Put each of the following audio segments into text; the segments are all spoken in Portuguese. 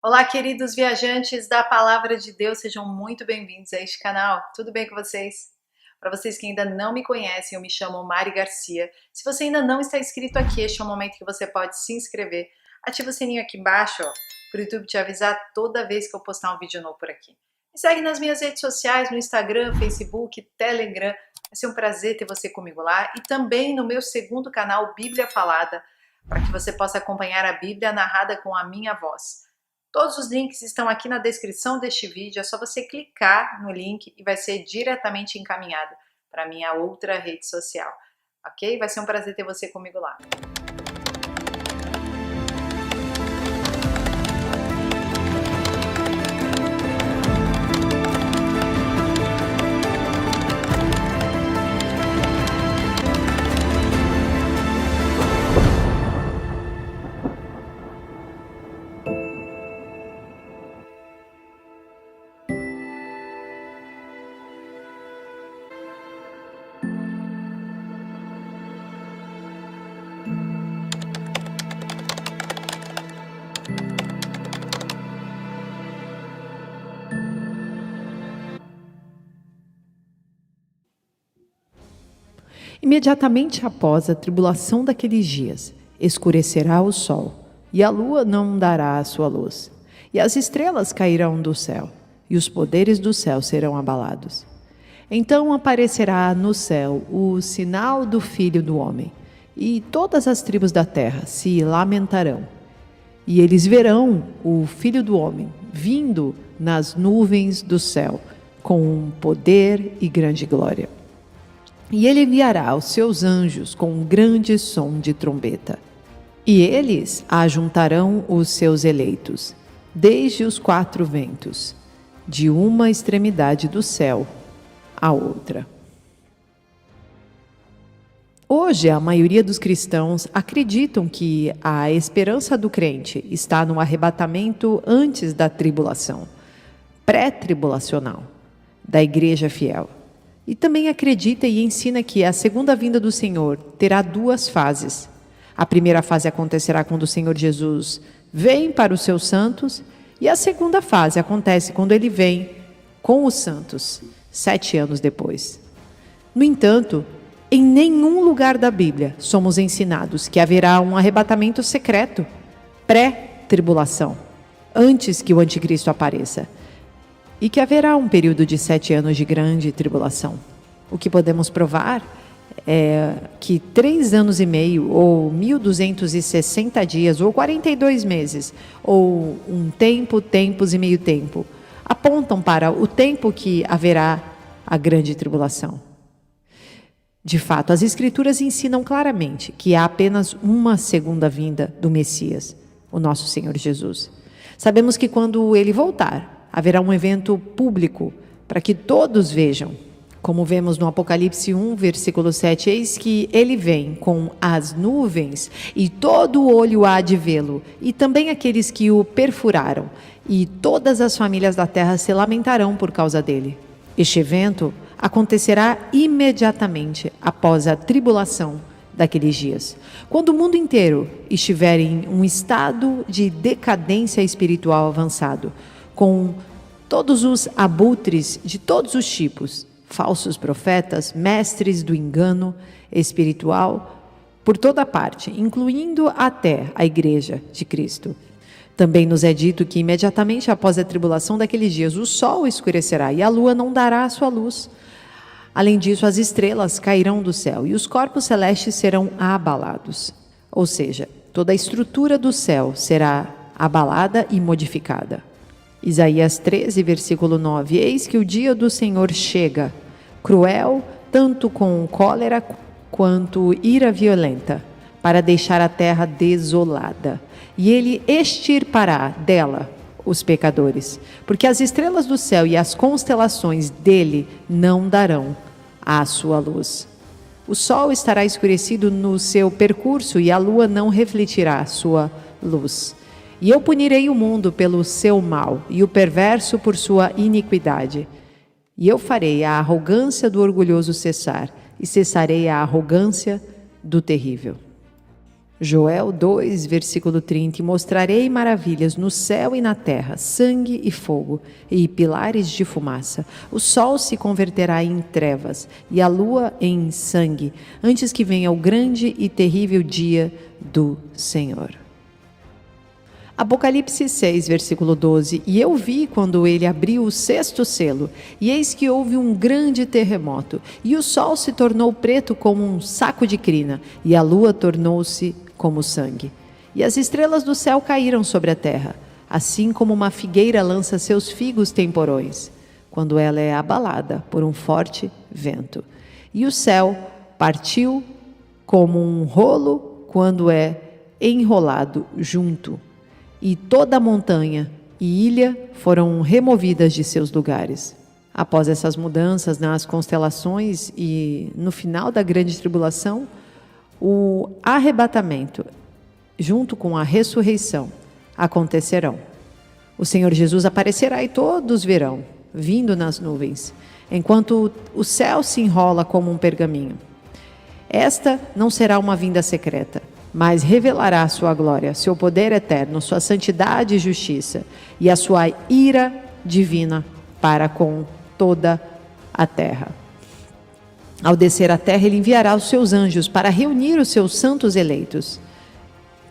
Olá, queridos viajantes da Palavra de Deus, sejam muito bem-vindos a este canal. Tudo bem com vocês? Para vocês que ainda não me conhecem, eu me chamo Mari Garcia. Se você ainda não está inscrito aqui, este é o momento que você pode se inscrever. Ativa o sininho aqui embaixo, para o YouTube te avisar toda vez que eu postar um vídeo novo por aqui. Me segue nas minhas redes sociais, no Instagram, Facebook, Telegram. Vai ser um prazer ter você comigo lá. E também no meu segundo canal, Bíblia Falada, para que você possa acompanhar a Bíblia narrada com a minha voz. Todos os links estão aqui na descrição deste vídeo, é só você clicar no link e vai ser diretamente encaminhado para minha outra rede social, ok? Vai ser um prazer ter você comigo lá. Imediatamente após a tribulação daqueles dias, escurecerá o sol, e a lua não dará a sua luz, e as estrelas cairão do céu, e os poderes do céu serão abalados. Então aparecerá no céu o sinal do Filho do Homem, e todas as tribos da terra se lamentarão. E eles verão o Filho do Homem vindo nas nuvens do céu, com poder e grande glória. E ele enviará os seus anjos com um grande som de trombeta. E eles ajuntarão os seus eleitos, desde os quatro ventos, de uma extremidade do céu à outra. Hoje, a maioria dos cristãos acreditam que a esperança do crente está no arrebatamento antes da tribulação, pré-tribulacional, da igreja fiel. E também acredita e ensina que a segunda vinda do Senhor terá duas fases. A primeira fase acontecerá quando o Senhor Jesus vem para os seus santos, e a segunda fase acontece quando ele vem com os santos, 7 anos depois. No entanto, em nenhum lugar da Bíblia somos ensinados que haverá um arrebatamento secreto, pré-tribulação, antes que o anticristo apareça, e que haverá um período de 7 anos de grande tribulação. O que podemos provar é que 3 anos e meio, ou 1260 dias, ou 42 meses, ou um tempo, tempos e meio tempo, apontam para o tempo que haverá a grande tribulação. De fato, as Escrituras ensinam claramente que há apenas uma segunda vinda do Messias, o nosso Senhor Jesus. Sabemos que quando ele voltar, haverá um evento público para que todos vejam. Como vemos no Apocalipse 1, versículo 7, eis que ele vem com as nuvens e todo o olho há de vê-lo, e também aqueles que o perfuraram, e todas as famílias da terra se lamentarão por causa dele. Este evento acontecerá imediatamente após a tribulação daqueles dias, quando o mundo inteiro estiver em um estado de decadência espiritual avançado, com todos os abutres de todos os tipos, falsos profetas, mestres do engano espiritual, por toda parte, incluindo até a Igreja de Cristo. Também nos é dito que imediatamente após a tribulação daqueles dias, o sol escurecerá e a lua não dará a sua luz. Além disso, as estrelas cairão do céu e os corpos celestes serão abalados. Ou seja, toda a estrutura do céu será abalada e modificada. Isaías 13, versículo 9. Eis que o dia do Senhor chega, cruel, tanto com cólera quanto ira violenta, para deixar a terra desolada. E ele extirpará dela os pecadores, porque as estrelas do céu e as constelações dele não darão a sua luz. O sol estará escurecido no seu percurso e a lua não refletirá a sua luz. E eu punirei o mundo pelo seu mal e o perverso por sua iniquidade. E eu farei a arrogância do orgulhoso cessar, e cessarei a arrogância do terrível. Joel 2, versículo 30, e mostrarei maravilhas no céu e na terra, sangue e fogo, e pilares de fumaça. O sol se converterá em trevas, e a lua em sangue, antes que venha o grande e terrível dia do Senhor. Apocalipse 6, versículo 12, e eu vi quando ele abriu o sexto selo, e eis que houve um grande terremoto, e o sol se tornou preto como um saco de crina, e a lua tornou-se como sangue. E as estrelas do céu caíram sobre a terra, assim como uma figueira lança seus figos temporões, quando ela é abalada por um forte vento. E o céu partiu como um rolo quando é enrolado junto, e toda a montanha e ilha foram removidas de seus lugares. Após essas mudanças nas constelações e no final da grande tribulação, o arrebatamento, junto com a ressurreição, acontecerão. O Senhor Jesus aparecerá e todos verão, vindo nas nuvens, enquanto o céu se enrola como um pergaminho. Esta não será uma vinda secreta, mas revelará sua glória, seu poder eterno, sua santidade e justiça, e a sua ira divina para com toda a terra. Ao descer à terra, ele enviará os seus anjos para reunir os seus santos eleitos,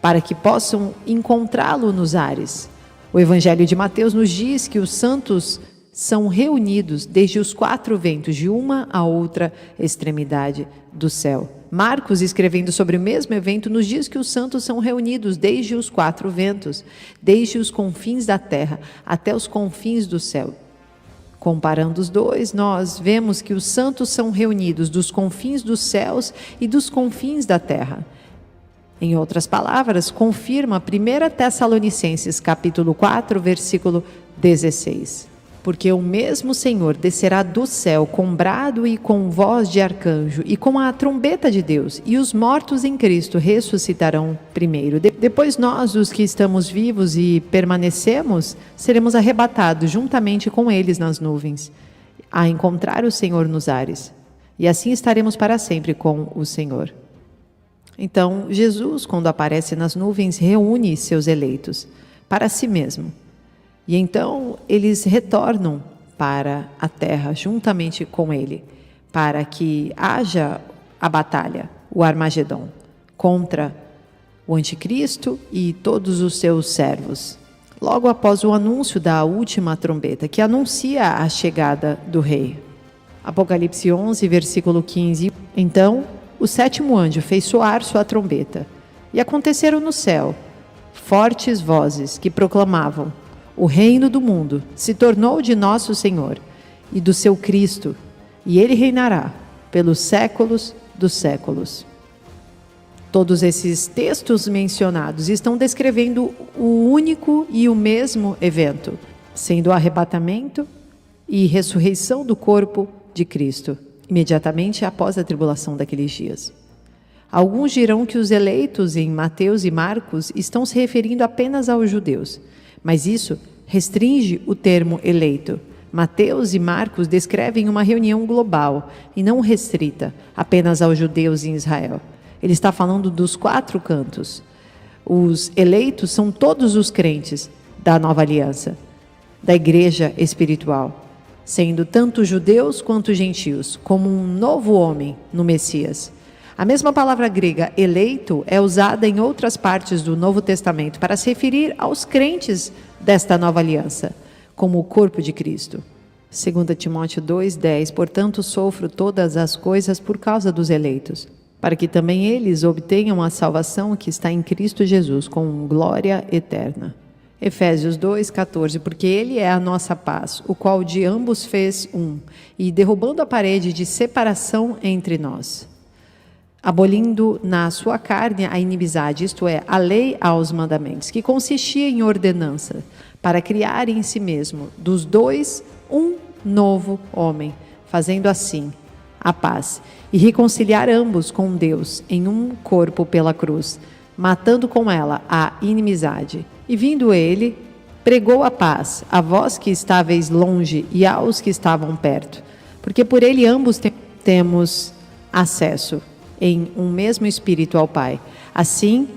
para que possam encontrá-lo nos ares. O Evangelho de Mateus nos diz que os santos são reunidos desde os quatro ventos, de uma a outra extremidade do céu. Marcos, escrevendo sobre o mesmo evento, nos diz que os santos são reunidos desde os quatro ventos, desde os confins da terra até os confins do céu. Comparando os dois, nós vemos que os santos são reunidos dos confins dos céus e dos confins da terra. Em outras palavras, confirma 1 Tessalonicenses capítulo 4, versículo 16. Porque o mesmo Senhor descerá do céu com brado e com voz de arcanjo e com a trombeta de Deus, e os mortos em Cristo ressuscitarão primeiro. Depois nós, os que estamos vivos e permanecemos, seremos arrebatados juntamente com eles nas nuvens, a encontrar o Senhor nos ares. E assim estaremos para sempre com o Senhor. Então, Jesus, quando aparece nas nuvens, reúne seus eleitos para si mesmo. E então eles retornam para a terra juntamente com ele, para que haja a batalha, o Armagedon, contra o anticristo e todos os seus servos. Logo após o anúncio da última trombeta, que anuncia a chegada do rei. Apocalipse 11, versículo 15. Então o sétimo anjo fez soar sua trombeta, e aconteceram no céu fortes vozes que proclamavam: o reino do mundo se tornou de nosso Senhor e do seu Cristo, e ele reinará pelos séculos dos séculos. Todos esses textos mencionados estão descrevendo o único e o mesmo evento, sendo o arrebatamento e ressurreição do corpo de Cristo, imediatamente após a tribulação daqueles dias. Alguns dirão que os eleitos em Mateus e Marcos estão se referindo apenas aos judeus, mas isso restringe o termo eleito. Mateus e Marcos descrevem uma reunião global e não restrita apenas aos judeus em Israel. Ele está falando dos quatro cantos. Os eleitos são todos os crentes da nova aliança, da igreja espiritual, sendo tanto judeus quanto gentios, como um novo homem no Messias. A mesma palavra grega eleito é usada em outras partes do Novo Testamento para se referir aos crentes desta nova aliança, como o corpo de Cristo. 2 Timóteo 2,10, portanto sofro todas as coisas por causa dos eleitos, para que também eles obtenham a salvação que está em Cristo Jesus, com glória eterna. Efésios 2,14, porque ele é a nossa paz, o qual de ambos fez um, e derrubando a parede de separação entre nós, abolindo na sua carne a inimizade, isto é, a lei aos mandamentos, que consistia em ordenança, para criar em si mesmo, dos dois, um novo homem, fazendo assim a paz, e reconciliar ambos com Deus em um corpo pela cruz, matando com ela a inimizade. E vindo ele, pregou a paz a vós que estáveis longe e aos que estavam perto, porque por ele ambos temos acesso em um mesmo Espírito ao Pai. Assim,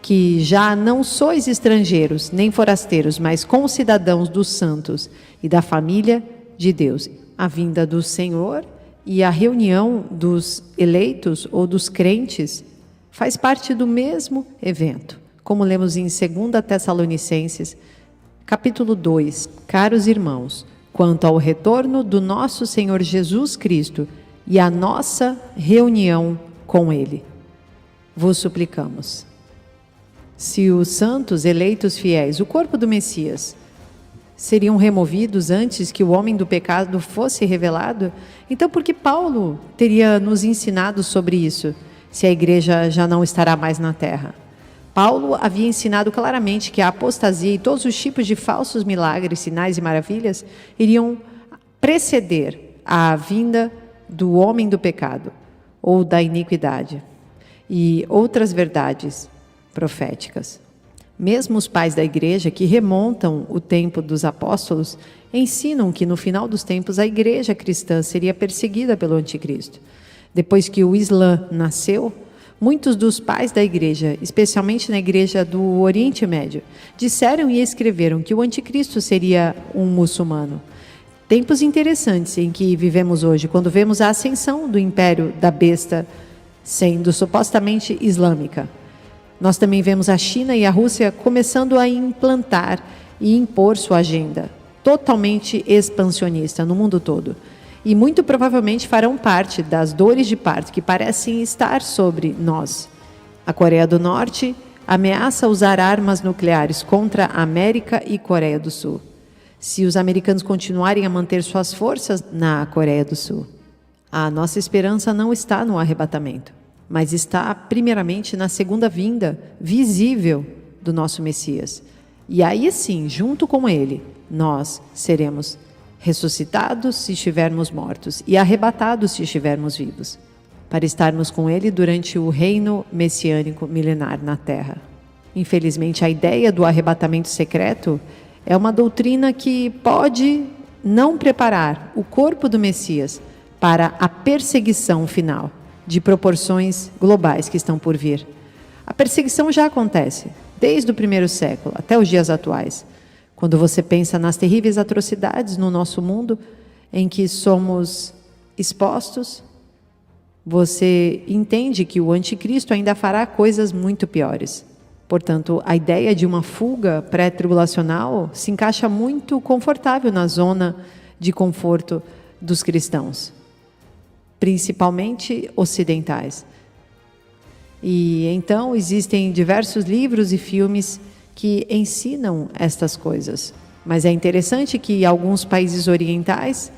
que já não sois estrangeiros nem forasteiros, mas concidadãos dos santos e da família de Deus. A vinda do Senhor e a reunião dos eleitos ou dos crentes faz parte do mesmo evento, como lemos em 2 Tessalonicenses, capítulo 2. Caros irmãos, quanto ao retorno do nosso Senhor Jesus Cristo e a nossa reunião com Ele, vos suplicamos. Se os santos eleitos fiéis, o corpo do Messias, seriam removidos antes que o homem do pecado fosse revelado, então por que Paulo teria nos ensinado sobre isso, se a igreja já não estará mais na terra? Paulo havia ensinado claramente que a apostasia e todos os tipos de falsos milagres, sinais e maravilhas iriam preceder a vinda do homem do pecado ou da iniquidade e outras verdades proféticas. Mesmo os pais da igreja, que remontam o tempo dos apóstolos, ensinam que no final dos tempos a igreja cristã seria perseguida pelo anticristo. Depois que o Islã nasceu, muitos dos pais da igreja, especialmente na igreja do Oriente Médio, disseram e escreveram que o anticristo seria um muçulmano. Tempos interessantes em que vivemos hoje, quando vemos a ascensão do império da besta sendo supostamente islâmica. Nós também vemos a China e a Rússia começando a implantar e impor sua agenda totalmente expansionista no mundo todo. E muito provavelmente farão parte das dores de parto que parecem estar sobre nós. A Coreia do Norte ameaça usar armas nucleares contra a América e Coreia do Sul, se os americanos continuarem a manter suas forças na Coreia do Sul. A nossa esperança não está no arrebatamento, mas está primeiramente na segunda vinda visível do nosso Messias. E aí sim, junto com ele, nós seremos ressuscitados se estivermos mortos e arrebatados se estivermos vivos, para estarmos com ele durante o reino messiânico milenar na terra. Infelizmente, a ideia do arrebatamento secreto é uma doutrina que pode não preparar o corpo do Messias para a perseguição final, de proporções globais que estão por vir. A perseguição já acontece, desde o primeiro século até os dias atuais. Quando você pensa nas terríveis atrocidades no nosso mundo, em que somos expostos, você entende que o anticristo ainda fará coisas muito piores. Portanto, a ideia de uma fuga pré-tribulacional se encaixa muito confortável na zona de conforto dos cristãos, principalmente ocidentais. E então existem diversos livros e filmes que ensinam estas coisas. Mas é interessante que alguns países orientais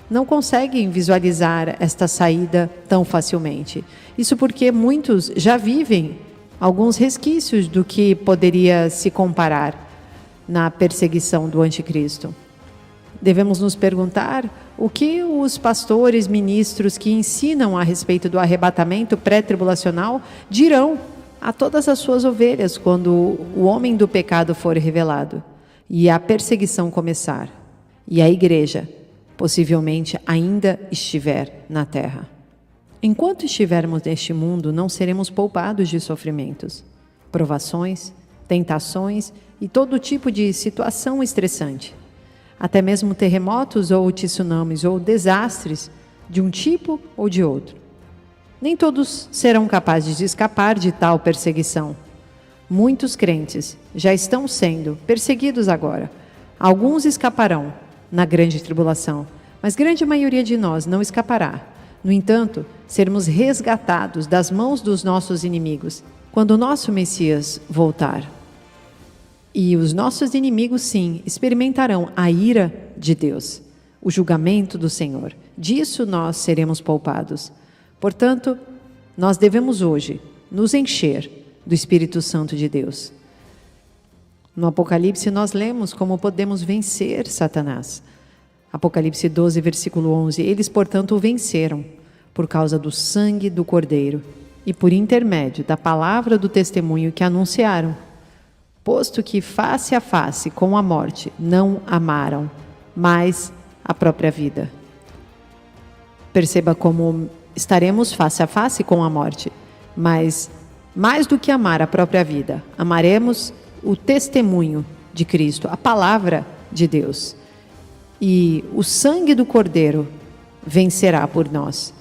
não conseguem visualizar esta saída tão facilmente. Isso porque muitos já vivem alguns resquícios do que poderia se comparar na perseguição do anticristo. Devemos nos perguntar o que os pastores, ministros que ensinam a respeito do arrebatamento pré-tribulacional dirão a todas as suas ovelhas quando o homem do pecado for revelado e a perseguição começar e a igreja possivelmente ainda estiver na terra. Enquanto estivermos neste mundo, não seremos poupados de sofrimentos, provações, tentações e todo tipo de situação estressante. Até mesmo terremotos ou tsunamis ou desastres de um tipo ou de outro. Nem todos serão capazes de escapar de tal perseguição. Muitos crentes já estão sendo perseguidos agora. Alguns escaparão na grande tribulação, mas grande maioria de nós não escapará. No entanto, sermos resgatados das mãos dos nossos inimigos quando o nosso Messias voltar. E os nossos inimigos, sim, experimentarão a ira de Deus, o julgamento do Senhor. Disso nós seremos poupados. Portanto, nós devemos hoje nos encher do Espírito Santo de Deus. No Apocalipse nós lemos como podemos vencer Satanás. Apocalipse 12, versículo 11. Eles, portanto, o venceram por causa do sangue do Cordeiro e por intermédio da palavra do testemunho que anunciaram, posto que face a face com a morte não amaram, mas a própria vida. Perceba como estaremos face a face com a morte, mas Mais do que amar a própria vida, amaremos o testemunho de Cristo, a palavra de Deus. E o sangue do Cordeiro vencerá por nós.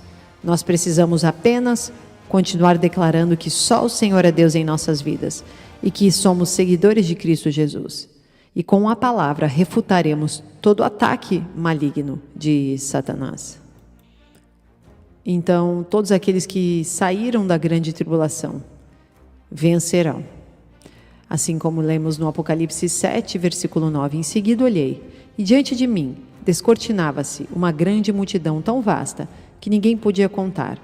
Nós precisamos apenas continuar declarando que só o Senhor é Deus em nossas vidas e que somos seguidores de Cristo Jesus. E com a palavra refutaremos todo ataque maligno de Satanás. Então, todos aqueles que saíram da grande tribulação vencerão. Assim como lemos no Apocalipse 7, versículo 9. Em seguida olhei, e diante de mim descortinava-se uma grande multidão tão vasta que ninguém podia contar,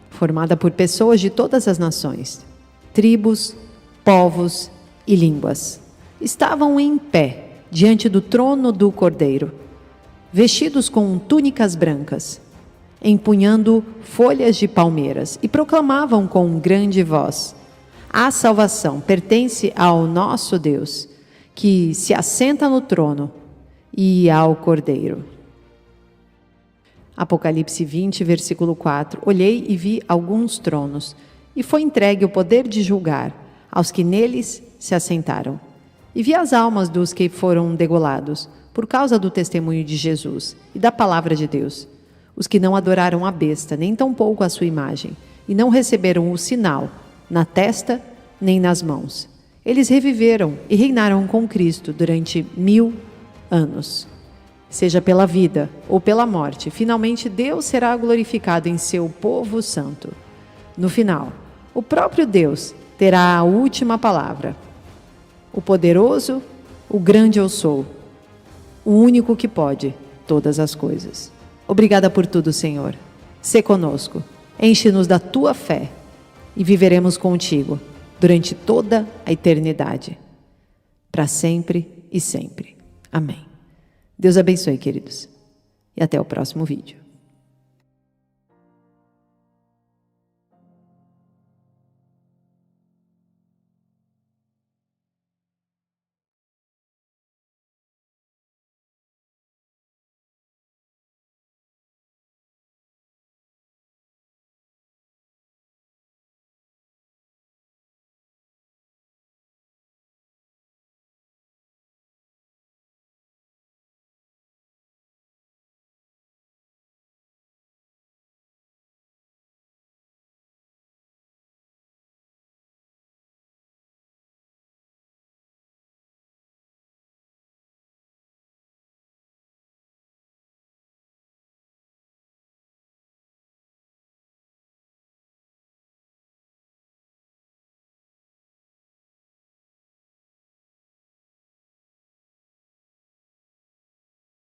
formada por pessoas de todas as nações, tribos, povos e línguas. Estavam em pé diante do trono do Cordeiro, vestidos com túnicas brancas, empunhando folhas de palmeiras, e proclamavam com grande voz: a salvação pertence ao nosso Deus, que se assenta no trono, e ao Cordeiro. Apocalipse 20, versículo 4. Olhei e vi alguns tronos, e foi entregue o poder de julgar aos que neles se assentaram. E vi as almas dos que foram degolados, por causa do testemunho de Jesus e da palavra de Deus, os que não adoraram a besta, nem tampouco a sua imagem, e não receberam o sinal na testa nem nas mãos. Eles reviveram e reinaram com Cristo durante 1000 anos. Seja pela vida ou pela morte, finalmente Deus será glorificado em seu povo santo. No final, o próprio Deus terá a última palavra. O poderoso, o grande eu sou, o único que pode todas as coisas. Obrigada por tudo, Senhor. Sê conosco, enche-nos da tua fé e viveremos contigo durante toda a eternidade, para sempre e sempre. Amém. Deus abençoe, queridos. E até o próximo vídeo.